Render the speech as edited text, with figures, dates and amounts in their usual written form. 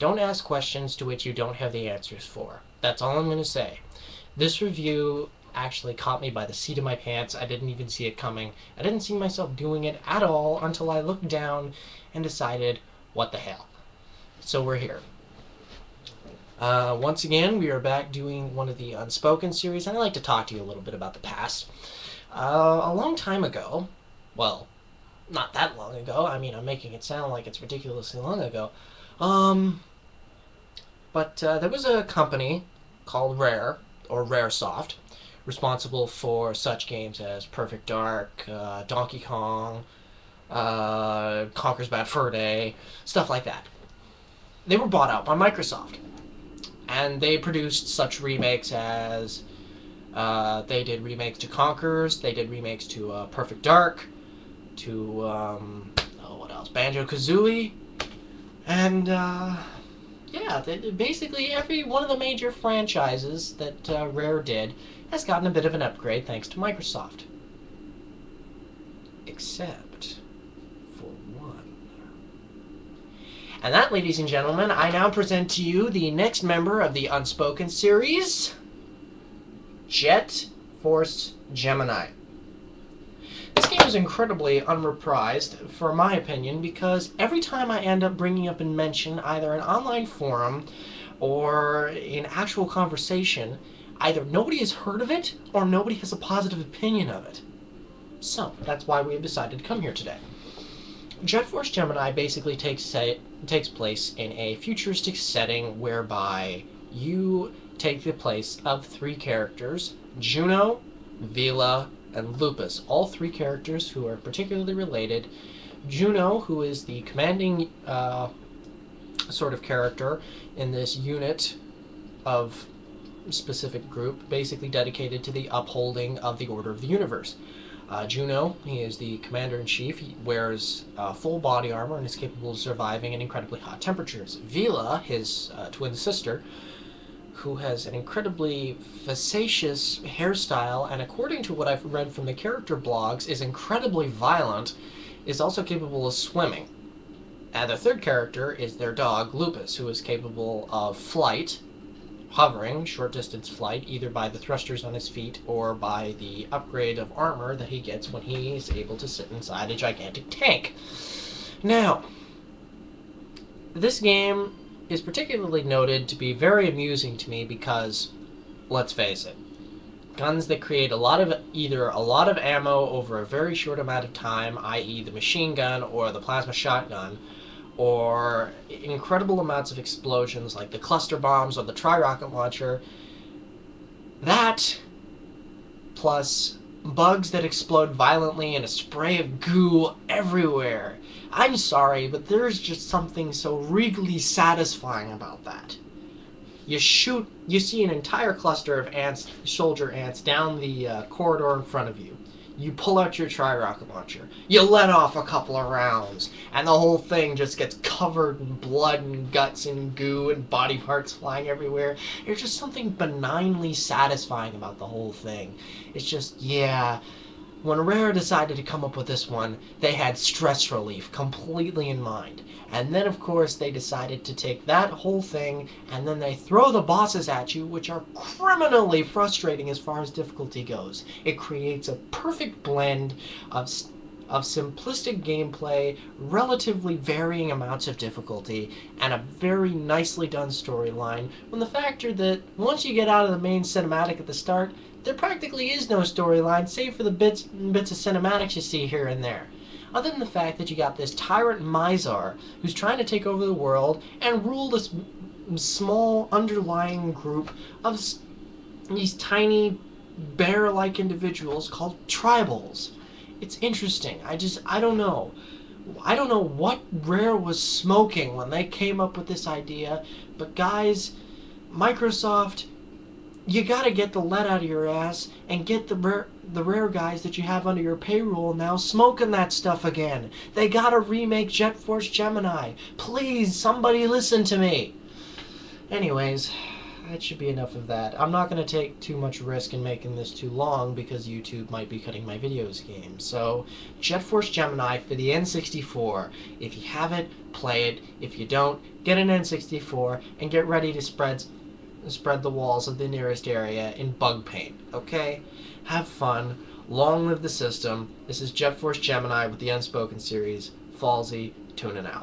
Don't ask questions to which you don't have the answers for. That's all I'm going to say. This review actually caught me by the seat of my pants. I didn't even see it coming. I didn't see myself doing it at all until I looked down and decided, what the hell? So we're here. Once again, we are back doing one of the Unspoken series, and I'd like to talk to you a little bit about the past. A long time ago, well, not that long ago, I mean, I'm making it sound like it's ridiculously long ago, but there was a company called Rare, or Raresoft, responsible for such games as Perfect Dark, Donkey Kong, Conker's Bad Fur Day, stuff like that. They were bought out by Microsoft, and they produced such remakes as they did remakes to Conkers, they did remakes to Perfect Dark, to what else? Banjo-Kazooie, and yeah, basically every one of the major franchises that Rare did has gotten a bit of an upgrade thanks to Microsoft. Except for one. And that, ladies and gentlemen, I now present to you the next member of the Unspoken series, Jet Force Gemini. This game is incredibly unreprised, for my opinion, because every time I end up bringing up and mention either an online forum or in actual conversation, either nobody has heard of it or nobody has a positive opinion of it. So, that's why we have decided to come here today. Jet Force Gemini basically takes place in a futuristic setting whereby you take the place of three characters, Juno, Vila, and Lupus, all three characters who are particularly related. Juno, who is the commanding sort of character in this unit of specific group, basically dedicated to the upholding of the order of the universe. Juno, he is the commander-in-chief. He wears full body armor and is capable of surviving in incredibly hot temperatures. Vila, his twin sister, who has an incredibly facetious hairstyle, and according to what I've read from the character blogs, is incredibly violent, is also capable of swimming. And the third character is their dog, Lupus, who is capable of flight, hovering, short-distance flight, either by the thrusters on his feet or by the upgrade of armor that he gets when he is able to sit inside a gigantic tank. Now, this game is particularly noted to be very amusing to me because, let's face it, guns that create either a lot of ammo over a very short amount of time, i.e. the machine gun or the plasma shotgun, or incredible amounts of explosions like the cluster bombs or the tri-rocket launcher, that plus bugs that explode violently and a spray of goo everywhere. I'm sorry, but there's just something so regally satisfying about that. You see an entire cluster of ants, soldier ants, down the corridor in front of you. You pull out your tri-rocket launcher. You let off a couple of rounds, and the whole thing just gets covered in blood and guts and goo and body parts flying everywhere. There's just something benignly satisfying about the whole thing. It's just, yeah. When Rare decided to come up with this one, they had stress relief completely in mind. And then, of course, they decided to take that whole thing, and then they throw the bosses at you, which are criminally frustrating as far as difficulty goes. It creates a perfect blend of simplistic gameplay, relatively varying amounts of difficulty, and a very nicely done storyline, when the factor that once you get out of the main cinematic at the start, there practically is no storyline, save for the bits of cinematics you see here and there. Other than the fact that you got this tyrant Mizar who's trying to take over the world and rule this small underlying group of these tiny bear-like individuals called tribals. It's interesting. I don't know. I don't know what Rare was smoking when they came up with this idea, but guys, Microsoft, you gotta get the lead out of your ass and get the Rare guys that you have under your payroll now smoking that stuff again. They gotta remake Jet Force Gemini. Please, somebody listen to me. Anyways, that should be enough of that. I'm not going to take too much risk in making this too long because YouTube might be cutting my videos game. So, Jet Force Gemini for the N64. If you have it, play it. If you don't, get an N64 and get ready to spread the walls of the nearest area in bug paint. Okay? Have fun. Long live the system. This is Jet Force Gemini with the Unspoken series. Falzy, tuning out.